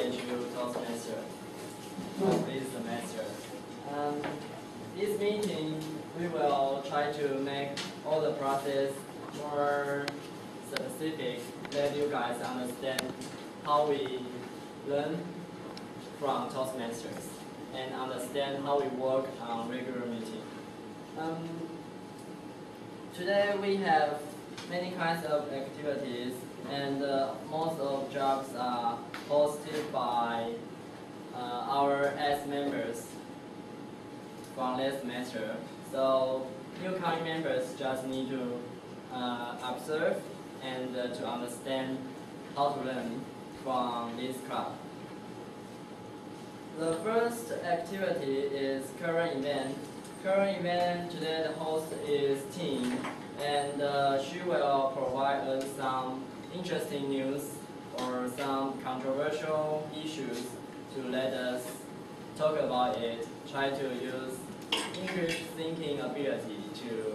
engage you Toastmaster this semester. This meeting, we will try to make all the process more specific, let you guys understand how we learn from Toastmasters and understand how we work on regular meeting. Today we have many kinds of activities, and most of jobs are hosted by our S members from last semester. So newcomer members just need to observe and to understand how to learn from this club. The first activity is current event. Current event today, the host is Ting, and she will provide us some interesting news or some controversial issues to let us talk about it. Try to use English thinking ability to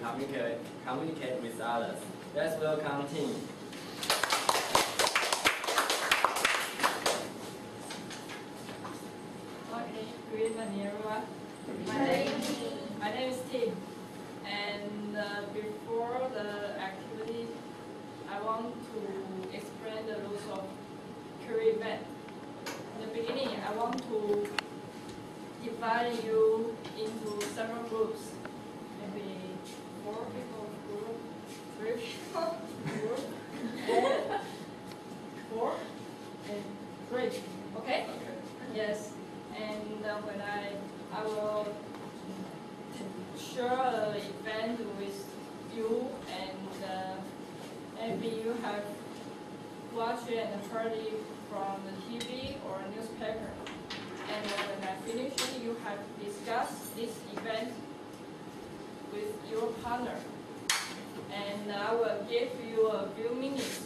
communicate with others. Let's welcome Ting. Okay, good evening everyone. My name is Ting, and before the activity, I want to explain the rules of career event. In the beginning, I want to divide you into several groups, maybe 4 people group, 3 people group, and 4 and 3. Okay? Yes. And when I will share an event with you, and maybe you have watched it and heard it from the TV or newspaper. And when I finish it, you have discussed this event with your partner. And I will give you a few minutes.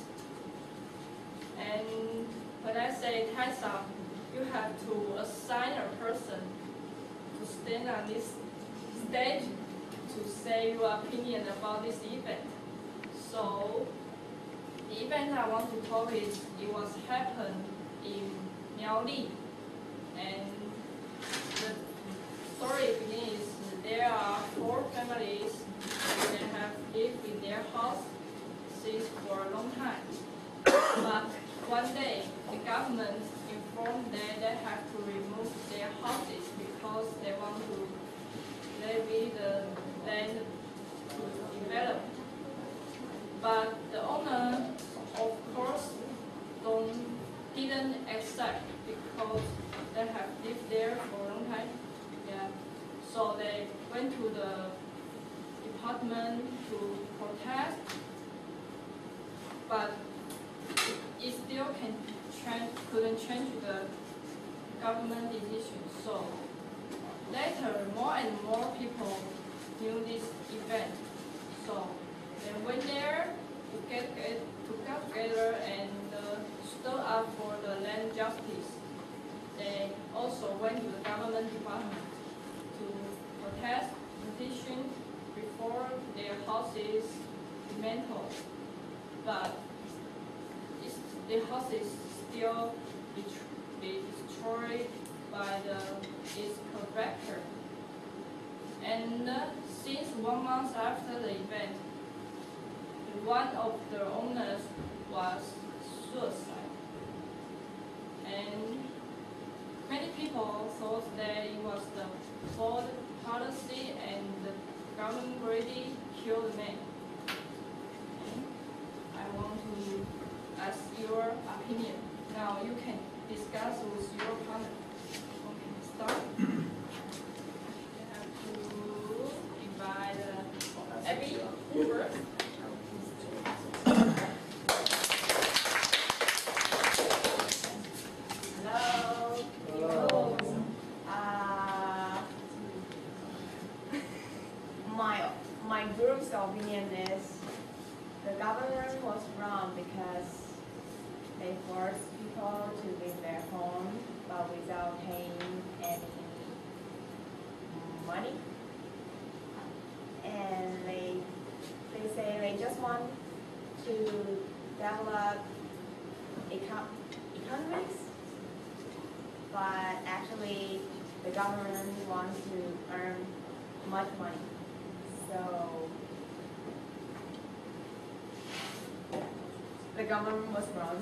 And when I say time's up, you have to assign a person to stand on this stage to say your opinion about this event. So the event I want to talk is it was happened in Miaoli, and the story begins. There are 4 families that have lived in their house since for a long time. But one day the government informed them they have to remove their houses because they want to levy the land to develop. But the owner, of course, didn't accept because they have lived there for a long time. Yeah. So they went to the department to protest, but it still couldn't change the government decision. So later, more and more people knew this event. So they went there to get together and stood up for the land justice. They also went to the government department to protest, petition before their houses dismantled. But the houses still be destroyed by its contractor. And since 1 month after the event, one of the owners was suicide. And many people thought that it was the fault policy and the government greedy killed the man. And I want to ask your opinion. Now you can discuss with your partner. Okay, start. You have to divide Abby first. Hello. Hello. My group's opinion is the government was wrong because they forced people to leave their home but without paying any money. And they say they just want to develop economies but actually the government wants to earn much money. So the government was wrong.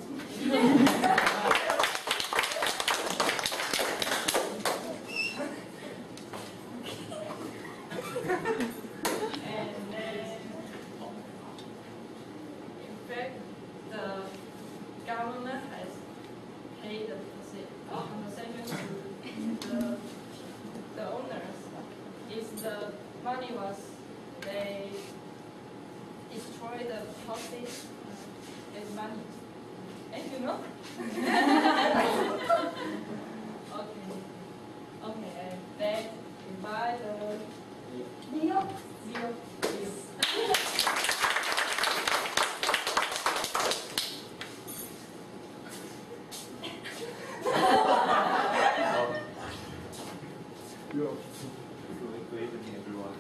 And then, in fact, the government has paid the compensation to the owners. If the money was they destroy the houses, it's money. And you know? Okay. Okay, and then you buy the deal. Good evening, everyone.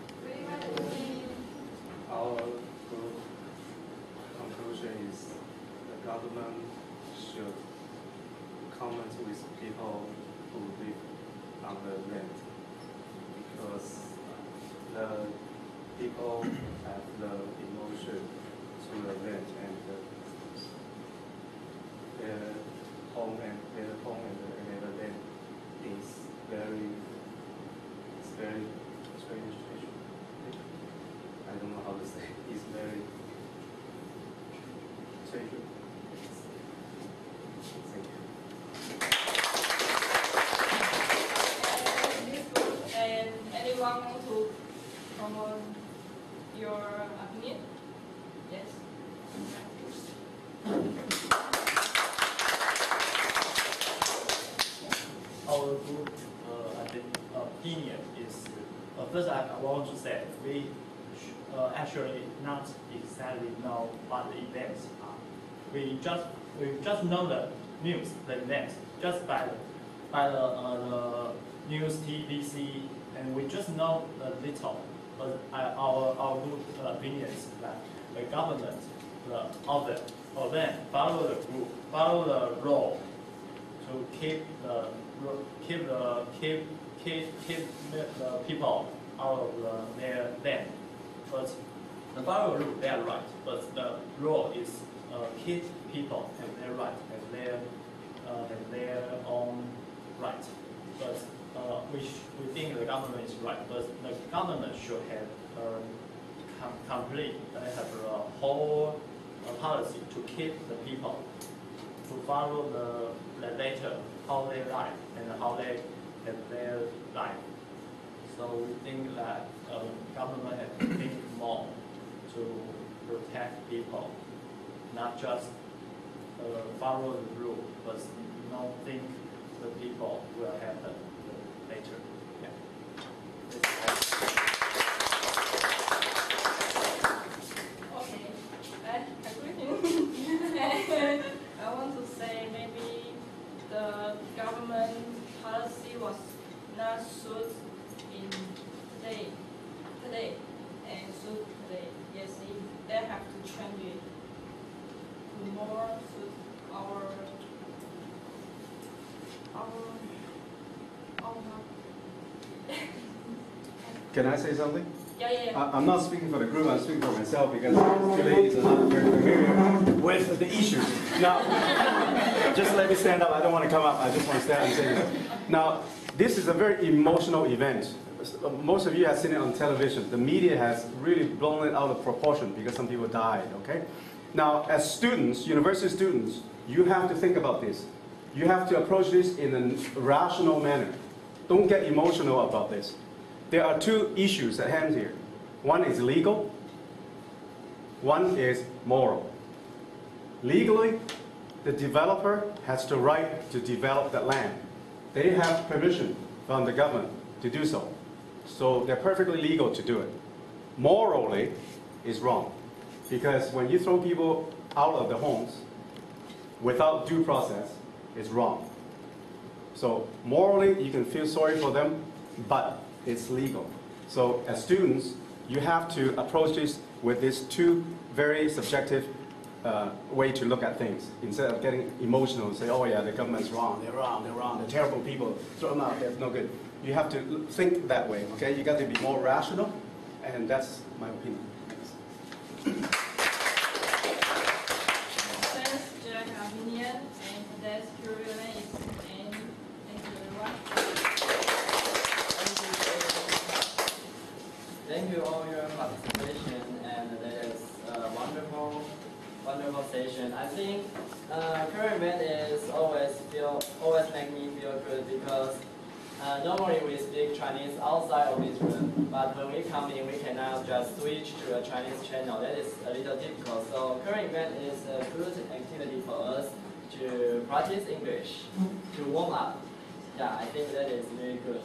Our conclusion is the government should comment with people who live on the land, because the people have the emotion to the land, and their home and their land is very strange. I don't know how to say. It's very strange. Thank you. And anyone want to promote your opinion? Yes. Our group opinion is, first I want to say we actually not exactly know what the events are. We just know the news, the events, just by the news, TVC, and we just know a little. But our group opinion is that the government, the follow the group, follow the law to keep the people out of their land. But the follow rule, they are right. But the law is keep people and their right and their own right. But we think the government is right. But the government should have complete. They have a whole policy to keep the people, to follow the data, how they live and how they have their life. So we think that government has to think more to protect people, not just follow the rule, but not think the people will happen later. Yeah. Okay. I want to say maybe the government policy was not suit in today and suit today. Yes, they have to change it to more suit our Can I say something? Yeah. I'm not speaking for the group, I'm speaking for myself, because two ladies are not very familiar with the issue. Now, just let me stand up. I don't want to come up. I just want to stand and say this. Now, this is a very emotional event. Most of you have seen it on television. The media has really blown it out of proportion because some people died, okay? Now, as students, university students, you have to think about this. You have to approach this in a rational manner. Don't get emotional about this. There are two issues at hand here. One is legal, one is moral. Legally, the developer has the right to develop that land. They have permission from the government to do so. So they're perfectly legal to do it. Morally, it's wrong. Because when you throw people out of their homes without due process, it's wrong. So morally, you can feel sorry for them, but it's legal. So as students, you have to approach this with these two very subjective way to look at things. Instead of getting emotional, say, oh yeah, the government's wrong, they're terrible people, throw them out, that's no good. You have to think that way, okay? You got to be more rational, and that's my opinion. Thanks, Jack, opinion, and today's Q&A is the end. Thank you, everyone. Thank you all your participation, and that is a wonderful session. I think current event is always make me feel good because normally we speak Chinese outside of this room, but when we come in, we cannot just switch to a Chinese channel. That is a little difficult. So current event is a good activity for us to practice English, to warm up. Yeah, I think that is very good.